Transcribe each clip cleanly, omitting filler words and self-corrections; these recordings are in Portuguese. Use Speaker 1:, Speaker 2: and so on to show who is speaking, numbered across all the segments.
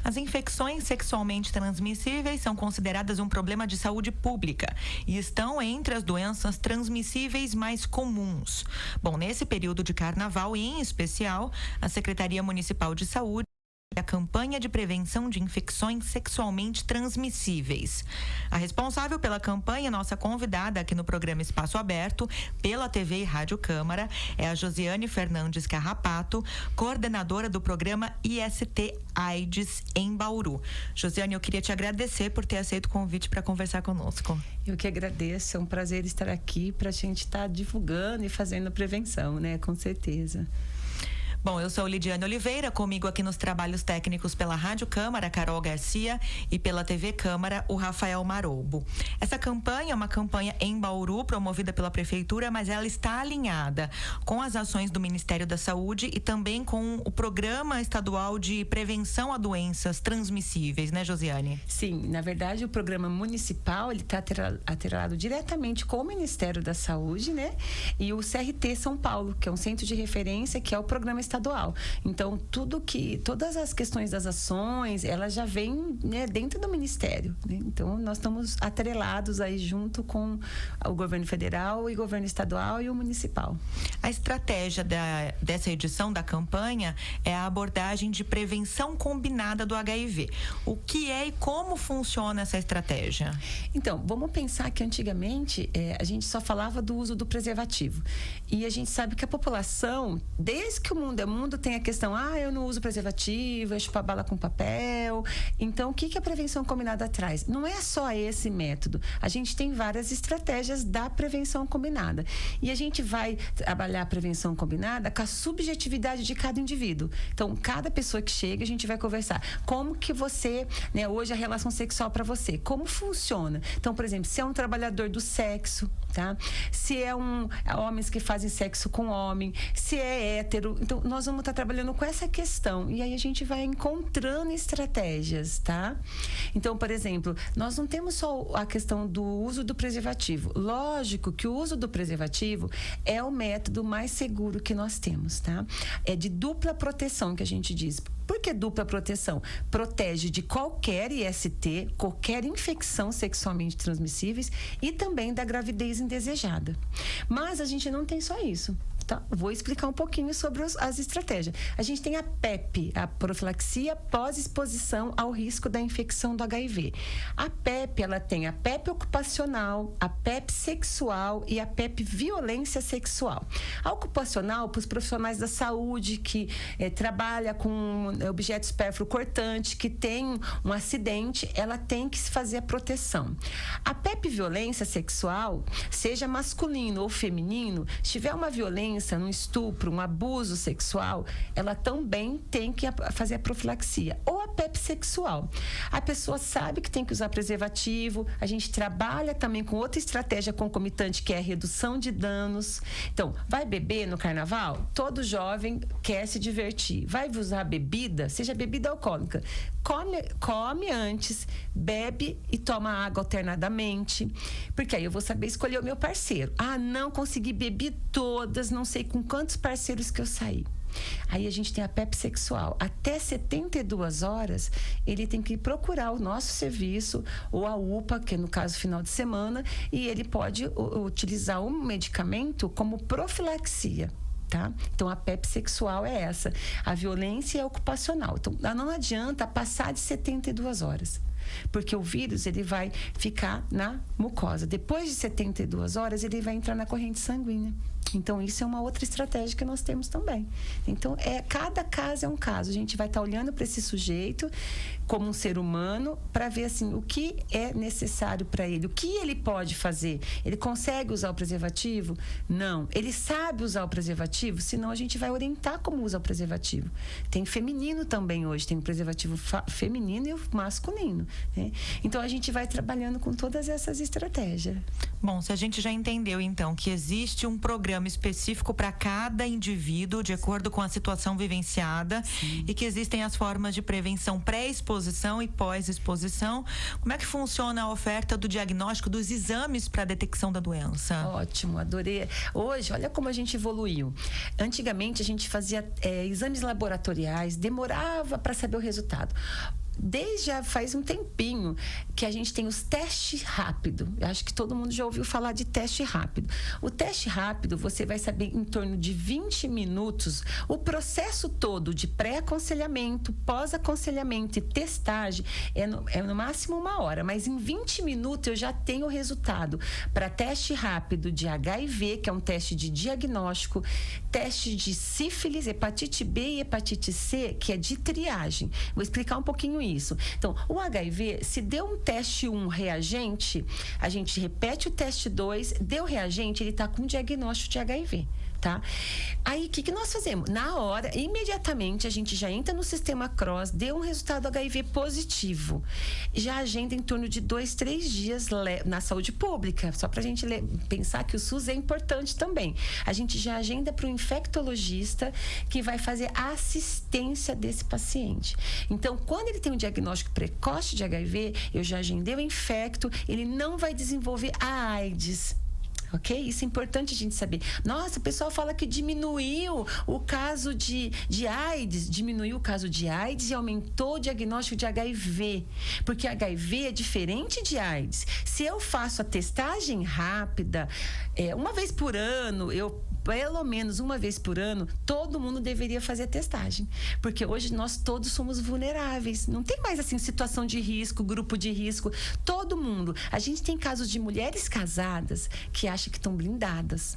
Speaker 1: As infecções sexualmente transmissíveis são consideradas um problema de saúde pública e estão entre as doenças transmissíveis mais comuns. Bom, nesse período de carnaval, em especial, a Secretaria Municipal de Saúde a campanha de prevenção de infecções sexualmente transmissíveis. A responsável pela campanha, nossa convidada aqui no programa Espaço Aberto, pela TV e Rádio Câmara, é a Josiane Fernandes Carrapato, coordenadora do programa IST AIDS em Bauru. Josiane, eu queria te agradecer por ter aceito o convite para conversar conosco.
Speaker 2: Eu que agradeço, é um prazer estar aqui para a gente estar divulgando e fazendo prevenção, né? Com certeza.
Speaker 1: Bom, eu sou Lidiane Oliveira, comigo aqui nos trabalhos técnicos pela Rádio Câmara, Carol Garcia, e pela TV Câmara, o Rafael Marobo. Essa campanha é uma campanha em Bauru, promovida pela Prefeitura, mas ela está alinhada com as ações do Ministério da Saúde e também com o Programa Estadual de Prevenção a Doenças Transmissíveis, né, Josiane?
Speaker 2: Sim, na verdade, o programa municipal, ele está atrelado diretamente com o Ministério da Saúde, né? E o CRT São Paulo, que é um centro de referência, que é o Programa Estadual. Então, todas as questões das ações, elas já vêm, né, dentro do Ministério, né? Então, nós estamos atrelados aí junto com o governo federal e governo estadual e o municipal.
Speaker 1: A estratégia dessa edição da campanha é a abordagem de prevenção combinada do HIV. O que é e como funciona essa estratégia?
Speaker 2: Então, vamos pensar que antigamente a gente só falava do uso do preservativo. E a gente sabe que a população, desde que o mundo tem a questão, eu não uso preservativo, eu chupo a bala com papel. Então, o que a prevenção combinada traz? Não é só esse método. A gente tem várias estratégias da prevenção combinada. E a gente vai trabalhar a prevenção combinada com a subjetividade de cada indivíduo. Então, cada pessoa que chega, a gente vai conversar. Como que você, né, hoje a relação sexual para você, como funciona? Então, por exemplo, se é um trabalhador do sexo, tá? Se é homens que fazem sexo com homem, se é hétero. Então, nós vamos estar trabalhando com essa questão. E aí a gente vai encontrando estratégias, tá? Então, por exemplo, nós não temos só a questão do uso do preservativo. Lógico que o uso do preservativo é o método mais seguro que nós temos, tá? É de dupla proteção que a gente diz. Por que dupla proteção? Protege de qualquer IST, qualquer infecção sexualmente transmissíveis e também da gravidez indesejada. Mas a gente não tem só isso. Tá? Vou explicar um pouquinho sobre as estratégias. A gente tem a PEP, a profilaxia pós-exposição ao risco da infecção do HIV. A PEP, ela tem a PEP ocupacional, a PEP sexual e a PEP violência sexual. A ocupacional, para os profissionais da saúde que trabalham com objetos supérfluo cortante, que tem um acidente, ela tem que se fazer a proteção. A PEP violência sexual, seja masculino ou feminino, se tiver uma violência, um estupro, um abuso sexual, ela também tem que fazer a profilaxia. Ou a PEP sexual. A pessoa sabe que tem que usar preservativo, a gente trabalha também com outra estratégia concomitante, que é a redução de danos. Então, vai beber no carnaval? Todo jovem quer se divertir. Vai usar bebida, seja bebida alcoólica. Come antes, bebe e toma água alternadamente, porque aí eu vou saber escolher o meu parceiro. Não consegui beber todas, não sei com quantos parceiros que eu saí. Aí a gente tem a PEP sexual. Até 72 horas, ele tem que procurar o nosso serviço, ou a UPA, que é no caso final de semana, e ele pode utilizar o medicamento como profilaxia. Tá? Então, a PEP sexual é essa. A violência é ocupacional. Então, não adianta passar de 72 horas. Porque o vírus, ele vai ficar na mucosa. Depois de 72 horas, ele vai entrar na corrente sanguínea. Então, isso é uma outra estratégia que nós temos também. Então, cada caso é um caso. A gente vai estar olhando para esse sujeito como um ser humano para ver assim, o que é necessário para ele, o que ele pode fazer. Ele consegue usar o preservativo? Não. Ele sabe usar o preservativo? Senão, a gente vai orientar como usa o preservativo. Tem feminino também hoje, tem o preservativo feminino e o masculino, né? Então, a gente vai trabalhando com todas essas estratégias.
Speaker 1: Bom, se a gente já entendeu, então, que existe um programa específico para cada indivíduo, de acordo com a situação vivenciada. Sim. E que existem as formas de prevenção pré-exposição e pós-exposição. Como é que funciona a oferta do diagnóstico dos exames para a detecção da doença?
Speaker 2: Ótimo, adorei. Hoje, olha como a gente evoluiu. Antigamente, a gente fazia exames laboratoriais, demorava para saber o resultado. desde já faz um tempinho que a gente tem os testes rápido. Eu acho que todo mundo já ouviu falar de teste rápido. O teste rápido, você vai saber em torno de 20 minutos o processo todo de pré-aconselhamento, pós-aconselhamento e testagem é no máximo 1 hora, mas em 20 minutos eu já tenho o resultado para teste rápido de HIV, que é um teste de diagnóstico, teste de sífilis, hepatite B e hepatite C, que é de triagem. Vou explicar um pouquinho isso. Então, o HIV, se deu um teste 1 reagente, a gente repete o teste 2, deu reagente, ele está com diagnóstico de HIV. Tá? Aí, o que nós fazemos? Na hora, imediatamente, a gente já entra no sistema CROSS, deu um resultado HIV positivo. Já agenda em torno de 2, 3 dias na saúde pública, só para a gente pensar que o SUS é importante também. A gente já agenda para o infectologista que vai fazer a assistência desse paciente. Então, quando ele tem um diagnóstico precoce de HIV, eu já agendei o infecto, ele não vai desenvolver a AIDS. Ok? Isso é importante a gente saber. Nossa, o pessoal fala que diminuiu o caso de AIDS, diminuiu o caso de AIDS e aumentou o diagnóstico de HIV. Porque HIV é diferente de AIDS. Se eu faço a testagem rápida, uma vez por ano, pelo menos uma vez por ano, todo mundo deveria fazer a testagem. Porque hoje nós todos somos vulneráveis. Não tem mais assim situação de risco, grupo de risco. Todo mundo. A gente tem casos de mulheres casadas que acham que estão blindadas.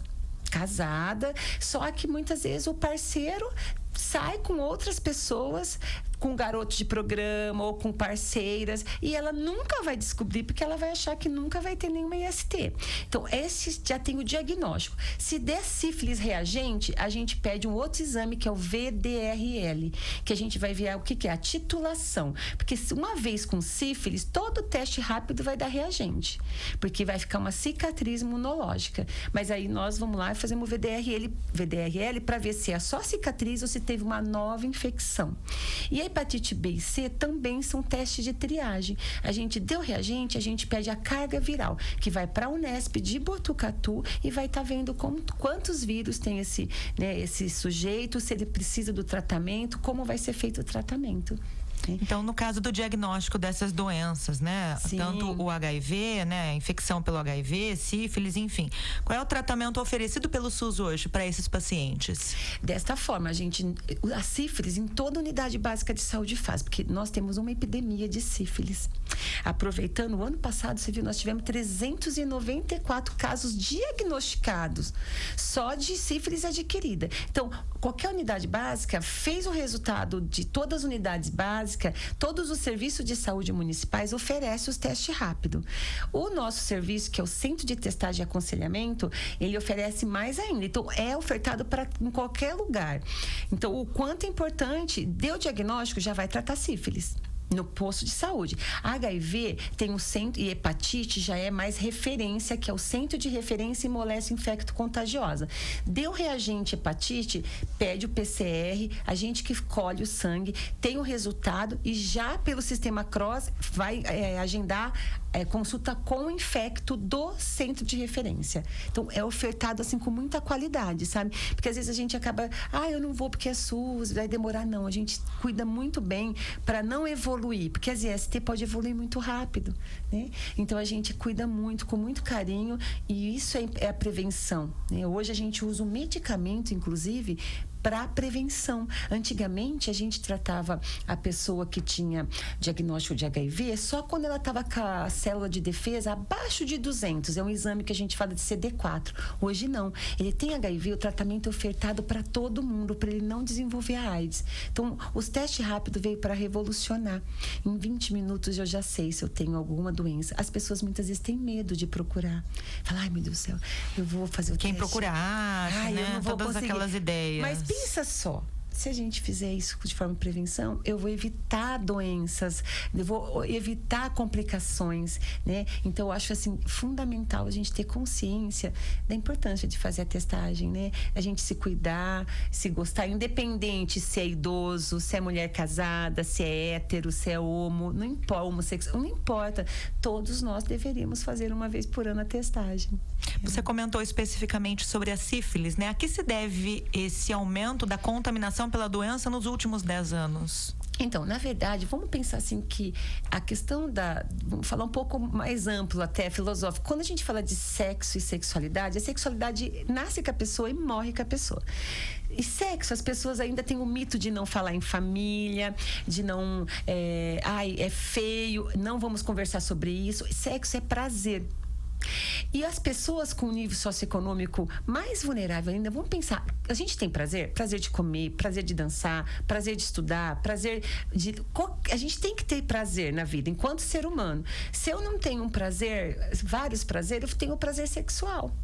Speaker 2: Casada, só que muitas vezes o parceiro sai com outras pessoas, com garotos de programa ou com parceiras, e ela nunca vai descobrir, porque ela vai achar que nunca vai ter nenhuma IST. Então, esse já tem o diagnóstico. Se der sífilis reagente, a gente pede um outro exame, que é o VDRL, que a gente vai ver o que é a titulação. Porque uma vez com sífilis, todo teste rápido vai dar reagente, porque vai ficar uma cicatriz imunológica. Mas aí nós vamos lá e fazemos o VDRL para ver se é só cicatriz ou se teve uma nova infecção. E a hepatite B e C também são testes de triagem. A gente deu reagente, a gente pede a carga viral, que vai para a Unesp de Botucatu e vai estar vendo quantos vírus tem esse sujeito, se ele precisa do tratamento, como vai ser feito o tratamento.
Speaker 1: Então, no caso do diagnóstico dessas doenças, né?
Speaker 2: Sim.
Speaker 1: Tanto o HIV, né? Infecção pelo HIV, sífilis, enfim. Qual é o tratamento oferecido pelo SUS hoje para esses pacientes?
Speaker 2: Desta forma, a sífilis em toda unidade básica de saúde faz, porque nós temos uma epidemia de sífilis. Aproveitando, o ano passado, você viu, nós tivemos 394 casos diagnosticados só de sífilis adquirida. Então, qualquer unidade básica fez o resultado de todas as unidades básicas, todos os serviços de saúde municipais oferecem os testes rápidos. O nosso serviço, que é o Centro de Testagem e Aconselhamento, ele oferece mais ainda. Então, é ofertado em qualquer lugar. Então, o quanto é importante, deu diagnóstico, já vai tratar sífilis no posto de saúde. HIV tem um centro, e hepatite já é mais referência, que é o Centro de Referência em Moléstia Infecto-Contagiosa. Deu reagente hepatite, pede o PCR, a gente que colhe o sangue, tem o resultado e já pelo sistema CROSS vai agendar consulta com o infecto do centro de referência. Então, é ofertado assim com muita qualidade, sabe? Porque às vezes a gente acaba, eu não vou porque é SUS, vai demorar. Não, a gente cuida muito bem para não evoluir, porque as IST pode evoluir muito rápido, né? Então, a gente cuida muito, com muito carinho, e isso é a prevenção, né? Hoje a gente usa o medicamento, inclusive, para prevenção. Antigamente, a gente tratava a pessoa que tinha diagnóstico de HIV só quando ela estava com a célula de defesa abaixo de 200. É um exame que a gente fala de CD4. Hoje, não. Ele tem HIV, o tratamento é ofertado para todo mundo, para ele não desenvolver a AIDS. Então, os testes rápidos veio para revolucionar. Em 20 minutos, eu já sei se eu tenho alguma doença. As pessoas, muitas vezes, têm medo de procurar. Fala, ai, meu Deus do céu, eu vou fazer o
Speaker 1: Quem
Speaker 2: teste.
Speaker 1: procurar, né?
Speaker 2: Eu não vou
Speaker 1: Todas
Speaker 2: conseguir.
Speaker 1: aquelas ideias.
Speaker 2: Mas pensa só, se a gente fizer isso de forma de prevenção, eu vou evitar doenças, eu vou evitar complicações, né? Então, eu acho, assim, fundamental a gente ter consciência da importância de fazer a testagem, né? A gente se cuidar, se gostar, independente se é idoso, se é mulher casada, se é hétero, se é não importa, homossexual, não importa. Todos nós deveríamos fazer uma vez por ano a testagem.
Speaker 1: Você comentou especificamente sobre a sífilis, né? A que se deve esse aumento da contaminação pela doença nos últimos 10 anos?
Speaker 2: Então, na verdade, vamos pensar assim que a questão vamos falar um pouco mais amplo, até filosófico. Quando a gente fala de sexo e sexualidade, a sexualidade nasce com a pessoa e morre com a pessoa. E sexo, as pessoas ainda têm o mito de não falar em família, de não... é feio, não vamos conversar sobre isso. Sexo é prazer. E as pessoas com nível socioeconômico mais vulnerável ainda, vamos pensar, a gente tem prazer? Prazer de comer, prazer de dançar, prazer de estudar, prazer de... A gente tem que ter prazer na vida, enquanto ser humano. Se eu não tenho um prazer, vários prazeres, eu tenho o prazer sexual,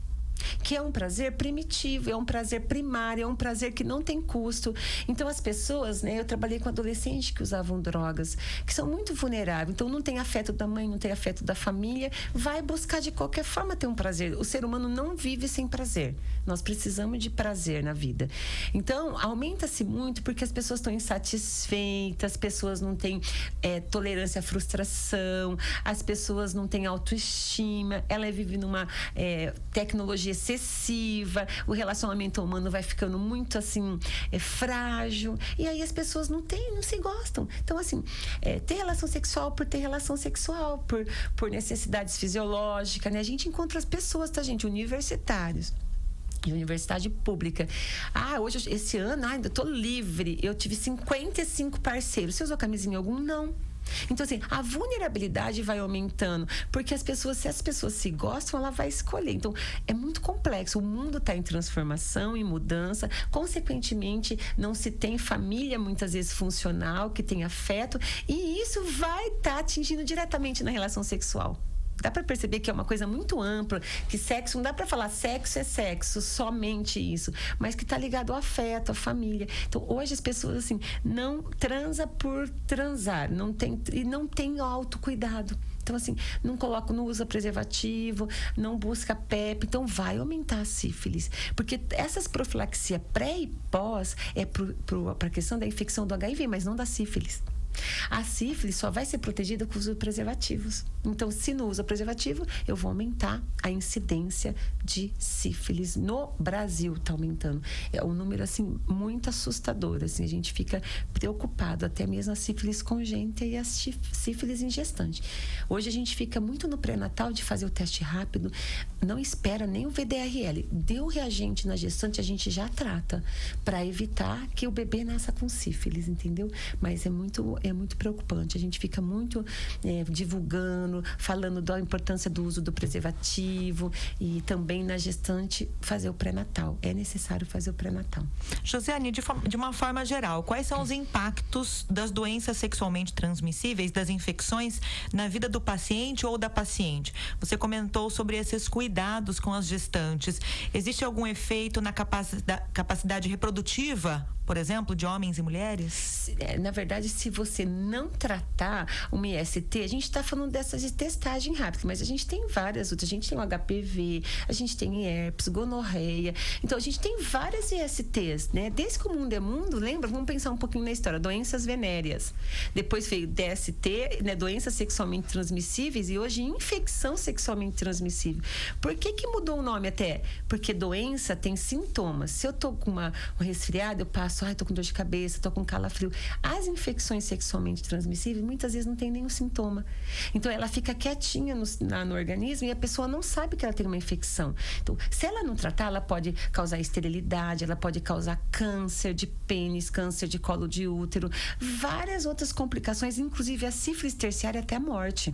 Speaker 2: que é um prazer primitivo, é um prazer primário, é um prazer que não tem custo. Então as pessoas, né, eu trabalhei com adolescentes que usavam drogas, que são muito vulneráveis, então não tem afeto da mãe, não tem afeto da família, vai buscar de qualquer forma ter um prazer. O ser humano não vive sem prazer, nós precisamos de prazer na vida. Então aumenta-se muito porque as pessoas estão insatisfeitas, as pessoas não têm tolerância à frustração, as pessoas não têm autoestima, ela vive numa tecnologia excessiva, o relacionamento humano vai ficando muito assim, frágil, e aí as pessoas não se gostam. Então, assim, ter relação sexual por ter relação sexual, por necessidades fisiológicas, né? A gente encontra as pessoas, tá, gente? Universitários. De universidade pública. Hoje, esse ano, ainda tô livre. Eu tive 55 parceiros. Você usou camisinha algum? Não. Então, assim, a vulnerabilidade vai aumentando, porque se as pessoas se gostam, ela vai escolher. Então, é muito complexo. O mundo está em transformação, em mudança. Consequentemente, não se tem família, muitas vezes, funcional, que tem afeto. E isso vai estar atingindo diretamente na relação sexual. Dá para perceber que é uma coisa muito ampla, que sexo, não dá para falar sexo é sexo, somente isso, mas que está ligado ao afeto, à família. Então, hoje as pessoas, assim, não transa por transar, não tem autocuidado. Então, assim, não usa preservativo, não busca PEP, então vai aumentar a sífilis. Porque essas profilaxia pré e pós é para a questão da infecção do HIV, mas não da sífilis. A sífilis só vai ser protegida com o uso de preservativos. Então, se não usa preservativo, eu vou aumentar a incidência de sífilis. No Brasil está aumentando. É um número, assim, muito assustador. Assim, a gente fica preocupado. Até mesmo a sífilis congênita e a sífilis em gestante. Hoje a gente fica muito no pré-natal de fazer o teste rápido. Não espera nem o VDRL. Deu reagente na gestante, a gente já trata. Para evitar que o bebê nasça com sífilis, entendeu? Mas é muito preocupante. A gente fica muito divulgando, falando da importância do uso do preservativo e também na gestante fazer o pré-natal. É necessário fazer o pré-natal.
Speaker 1: Josiane, de uma forma geral, quais são os impactos das doenças sexualmente transmissíveis, das infecções, na vida do paciente ou da paciente? Você comentou sobre esses cuidados com as gestantes. Existe algum efeito na capacidade reprodutiva, por exemplo, de homens e mulheres?
Speaker 2: Na verdade, se você não tratar uma IST, a gente está falando dessas de testagem rápida, mas a gente tem várias outras. A gente tem o HPV, a gente tem herpes, gonorreia. Então, a gente tem várias ISTs, né? Desde que o mundo é mundo, lembra? Vamos pensar um pouquinho na história. Doenças venéreas. Depois veio DST, né? Doenças sexualmente transmissíveis, e hoje infecção sexualmente transmissível. Por que mudou o nome até? Porque doença tem sintomas. Se eu tô com um resfriado, eu passo, tô com dor de cabeça, tô com calafrio. As infecções sexualmente transmissíveis, muitas vezes não tem nenhum sintoma. Então, ela fica quietinha no organismo e a pessoa não sabe que ela tem uma infecção. Então, se ela não tratar, ela pode causar esterilidade, ela pode causar câncer de pênis, câncer de colo de útero, várias outras complicações, inclusive a sífilis terciária até a morte.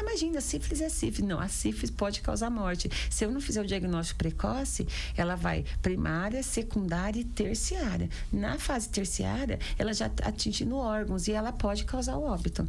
Speaker 2: Imagina, a sífilis é sífilis. Não, a sífilis pode causar morte. Se eu não fizer o diagnóstico precoce, ela vai primária, secundária e terciária. Na fase terciária, ela já está atingindo órgãos e ela pode causar o óbito.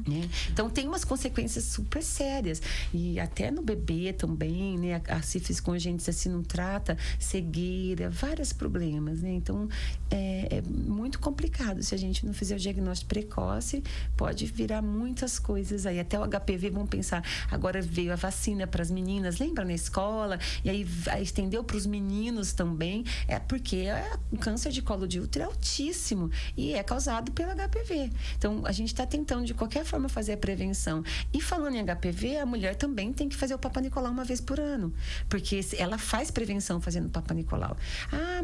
Speaker 2: Né? Então tem umas consequências super sérias e até no bebê também, né? A sífilis congênita, se não trata, cegueira, vários problemas, né? Então é muito complicado. Se a gente não fizer o diagnóstico precoce, pode virar muitas coisas aí. Até o HPV, vamos pensar, agora veio a vacina para as meninas, lembra, na escola, e aí estendeu para os meninos também, porque o câncer de colo de útero é altíssimo e é causado pelo HPV. Então a gente está tentando falando de qualquer forma fazer a prevenção. E falando em HPV, a mulher também tem que fazer o Papa Nicolau uma vez por ano. Porque ela faz prevenção fazendo o Papa Nicolau.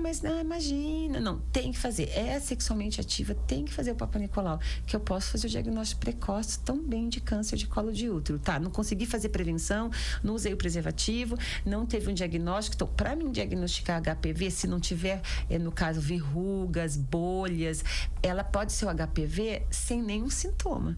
Speaker 2: Mas não, imagina. Não, tem que fazer. É sexualmente ativa, tem que fazer o Papa Nicolau. Que eu posso fazer o diagnóstico precoce também de câncer de colo de útero. Tá, não consegui fazer prevenção, não usei o preservativo, não teve um diagnóstico. Então, para mim diagnosticar HPV, se não tiver, no caso, verrugas, bolhas, ela pode ser o HPV sem nenhum sintoma.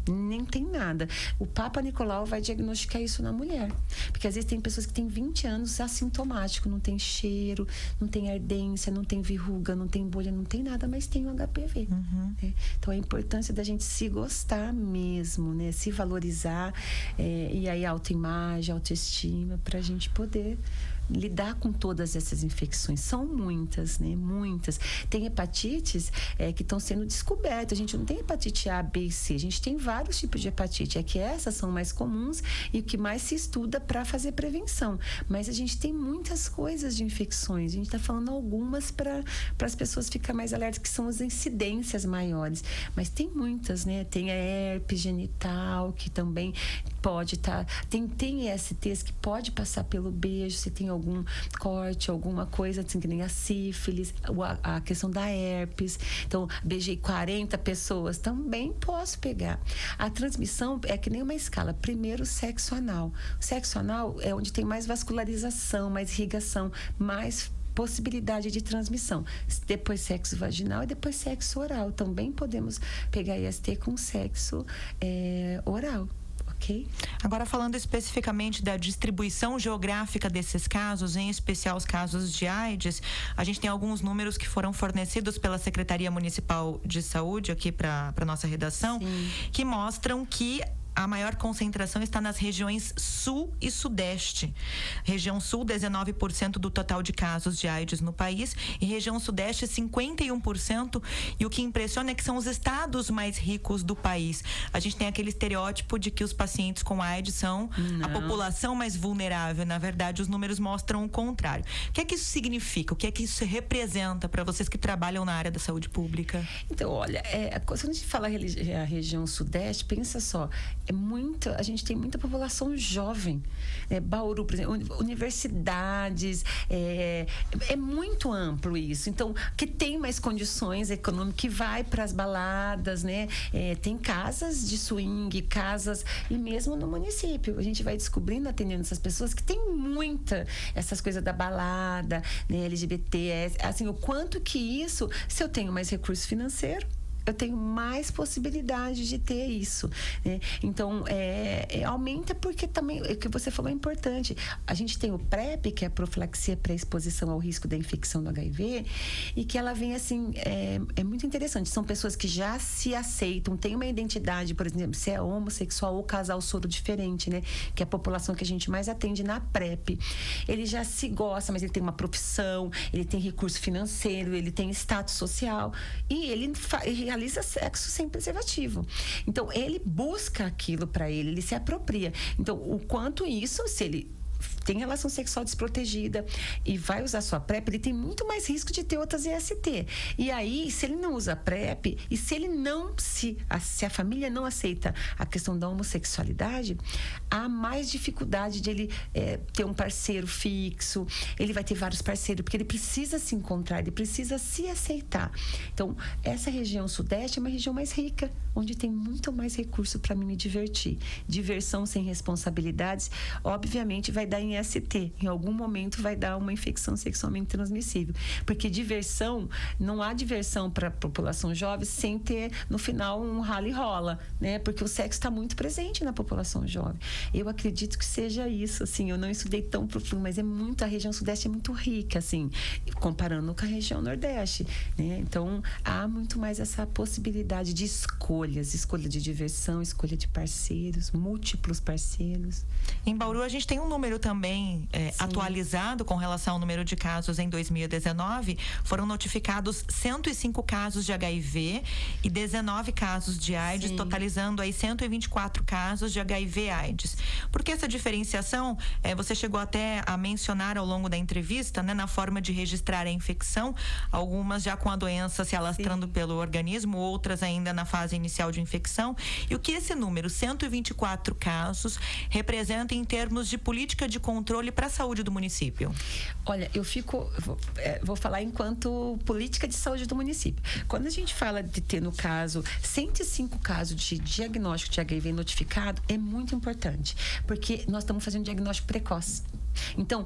Speaker 2: Nem tem nada. O Papa Nicolau vai diagnosticar isso na mulher. Porque às vezes tem pessoas que têm 20 anos assintomático, não tem cheiro, não tem ardência, não tem verruga, não tem bolha, não tem nada, mas tem o HPV. Né? Então a importância da gente se gostar mesmo, né? Se valorizar, e aí autoimagem, autoestima, pra gente poder lidar com todas essas infecções. São muitas, né? Muitas. Tem hepatites que estão sendo descobertas. A gente não tem hepatite A, B e C. A gente tem vários tipos de hepatite. É que essas são mais comuns e o que mais se estuda para fazer prevenção. Mas a gente tem muitas coisas de infecções. A gente está falando algumas para as pessoas ficarem mais alertas, que são as incidências maiores. Mas tem muitas, né? Tem a herpes genital, que também pode estar... Tem ISTs que pode passar pelo beijo, se tem algum corte, alguma coisa assim, que nem a sífilis, a questão da herpes. Então, beijei 40 pessoas, também posso pegar. A transmissão é que nem uma escala. Primeiro, sexo anal. O sexo anal é onde tem mais vascularização, mais irrigação, mais possibilidade de transmissão. Depois sexo vaginal e depois sexo oral. Também podemos pegar IST com sexo oral. Okay.
Speaker 1: Agora, falando especificamente da distribuição geográfica desses casos, em especial os casos de AIDS, a gente tem alguns números que foram fornecidos pela Secretaria Municipal de Saúde aqui para a nossa redação. Sim. Que mostram que a maior concentração está nas regiões sul e sudeste. Região sul, 19% do total de casos de AIDS no país, e região sudeste, 51%. E o que impressiona é que são os estados mais ricos do país. A gente tem aquele estereótipo de que os pacientes com AIDS são a população mais vulnerável. Na verdade, os números mostram o contrário. O que é que isso significa? O que é que isso representa para vocês que trabalham na área da saúde pública?
Speaker 2: Então, olha, quando a gente fala a região sudeste, pensa só, a gente tem muita população jovem, Bauru, por exemplo, universidades, é muito amplo isso. Então, que tem mais condições econômicas, que vai para as baladas, né? Tem casas de swing, casas, e mesmo no município, a gente vai descobrindo, atendendo essas pessoas, que tem muita essas coisas da balada, né? LGBT, assim, o quanto que isso, se eu tenho mais recurso financeiro, eu tenho mais possibilidade de ter isso, né? Então, aumenta, porque também, o que você falou é importante. A gente tem o PrEP, que é a profilaxia pré-exposição ao risco da infecção do HIV, e que ela vem assim, é muito interessante. São pessoas que já se aceitam, têm uma identidade, por exemplo, se é homossexual ou casal soro diferente, né? Que é a população que a gente mais atende na PrEP. Ele já se gosta, mas ele tem uma profissão, ele tem recurso financeiro, ele tem status social, e ele realiza sexo sem preservativo. Então, ele busca aquilo para ele se apropria. Então, o quanto isso, se ele tem relação sexual desprotegida e vai usar sua PrEP, ele tem muito mais risco de ter outras IST. E aí, se ele não usa PrEP, e se ele não se a família não aceita a questão da homossexualidade, há mais dificuldade de ele ter um parceiro fixo, ele vai ter vários parceiros, porque ele precisa se encontrar, ele precisa se aceitar. Então, essa região sudeste é uma região mais rica, onde tem muito mais recurso para mim me divertir. Diversão sem responsabilidades, obviamente, vai dar em ST. Em algum momento vai dar uma infecção sexualmente transmissível. Porque diversão, não há diversão para a população jovem sem ter, no final, um rala e rola, né? Porque o sexo está muito presente na população jovem. Eu acredito que seja isso, assim. Eu não estudei tão profundo, mas a região sudeste é muito rica, assim, comparando com a região nordeste, né? Então, há muito mais essa possibilidade de escolha de diversão, escolha de parceiros, múltiplos parceiros.
Speaker 1: Em Bauru, a gente tem um número também também atualizado com relação ao número de casos em 2019, foram notificados 105 casos de HIV e 19 casos de AIDS, totalizando aí 124 casos de HIV/AIDS. Por que essa diferenciação? Você chegou até a mencionar ao longo da entrevista, né, na forma de registrar a infecção, algumas já com a doença se alastrando pelo organismo, outras ainda na fase inicial de infecção. E o que esse número, 124 casos, representa em termos de política de controle para a saúde do município?
Speaker 2: Olha, vou falar enquanto política de saúde do município. Quando a gente fala de ter, no caso, 105 casos de diagnóstico de HIV notificado, é muito importante, porque nós estamos fazendo diagnóstico precoce. Então,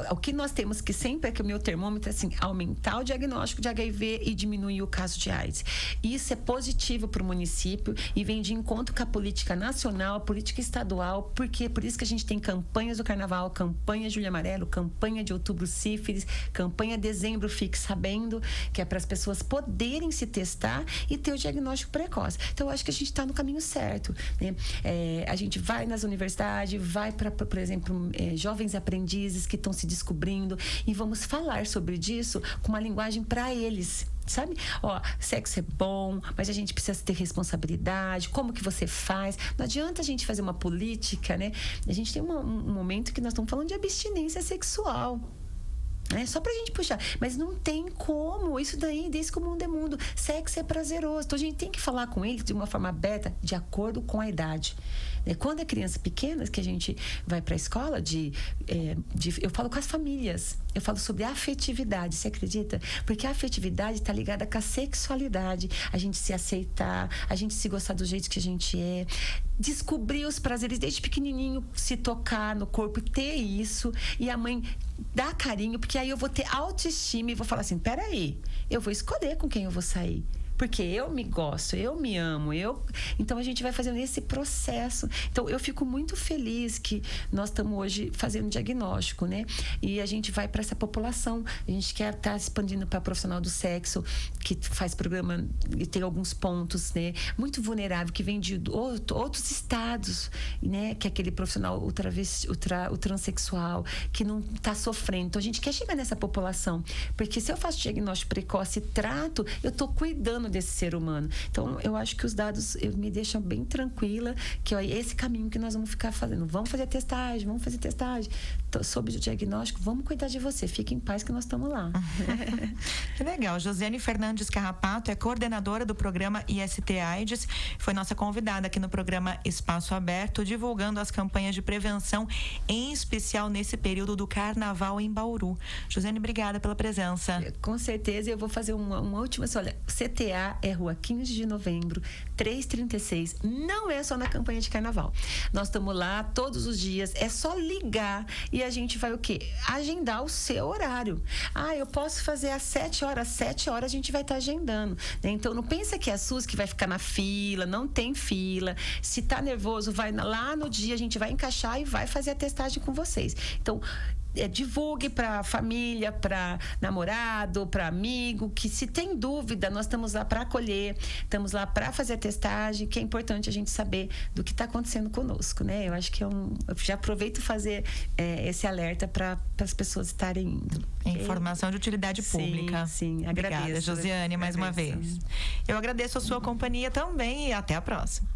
Speaker 2: o que nós temos que sempre é que o meu termômetro é assim, aumentar o diagnóstico de HIV e diminuir o caso de AIDS. Isso é positivo para o município e vem de encontro com a política nacional, a política estadual, porque por isso que a gente tem campanhas do Carnaval, campanha Julho Amarelo, campanha de Outubro Sífilis, campanha Dezembro Fique Sabendo, que é para as pessoas poderem se testar e ter o diagnóstico precoce. Então, eu acho que a gente está no caminho certo, né? A gente vai nas universidades, vai para, por exemplo, jovens aprendizes que estão se descobrindo e vamos falar sobre disso com uma linguagem para eles, sabe? Sexo é bom, mas a gente precisa ter responsabilidade, como que você faz? Não adianta a gente fazer uma política, né? A gente tem um momento que nós estamos falando de abstinência sexual. Só pra gente puxar, mas não tem como, isso daí, desde que o mundo é mundo, sexo é prazeroso, então a gente tem que falar com ele de uma forma aberta, de acordo com a idade. Quando é criança pequena, que a gente vai pra escola, eu falo com as famílias, eu falo sobre afetividade, você acredita? Porque a afetividade está ligada com a sexualidade, a gente se aceitar, a gente se gostar do jeito que a gente é, descobrir os prazeres desde pequenininho, se tocar no corpo, ter isso, e a mãe dá carinho, porque aí eu vou ter autoestima e vou falar assim, peraí, eu vou escolher com quem eu vou sair. Porque eu me gosto, eu me amo, então a gente vai fazendo esse processo. Então eu fico muito feliz que nós estamos hoje fazendo diagnóstico, né? E a gente vai para essa população. A gente quer estar expandindo para profissional do sexo, que faz programa e tem alguns pontos, né? Muito vulnerável, que vem de outros estados, né? Que é aquele profissional o transexual, que não está sofrendo. Então a gente quer chegar nessa população. Porque se eu faço diagnóstico precoce e trato, eu estou cuidando desse ser humano. Então, eu acho que os dados me deixam bem tranquila, que é esse caminho que nós vamos ficar fazendo. Vamos fazer testagem. Sobre o diagnóstico, vamos cuidar de você. Fique em paz que nós estamos lá.
Speaker 1: Que legal. Josiane Fernandes Carrapato é coordenadora do programa IST AIDS, foi nossa convidada aqui no programa Espaço Aberto, divulgando as campanhas de prevenção, em especial nesse período do Carnaval em Bauru. Josiane, obrigada pela presença.
Speaker 2: Com certeza, eu vou fazer uma última. Olha, CTA é Rua 15 de Novembro, 336. Não é só na campanha de Carnaval. Nós estamos lá todos os dias. É só ligar e a gente vai o quê? Agendar o seu horário. Eu posso fazer às 7 horas. Às 7 horas a gente vai estar agendando, né? Então, não pensa que é a SUS que vai ficar na fila. Não tem fila. Se tá nervoso, vai lá no dia, a gente vai encaixar e vai fazer a testagem com vocês. Então, divulgue para família, para namorado, para amigo, que se tem dúvida, nós estamos lá para acolher, estamos lá para fazer a testagem, que é importante a gente saber do que está acontecendo conosco, né? Eu acho que eu já aproveito fazer esse alerta para as pessoas estarem indo.
Speaker 1: Informação de utilidade pública.
Speaker 2: Sim, agradeço.
Speaker 1: Obrigada, Josiane, mais uma vez. Eu agradeço a sua companhia também e até a próxima.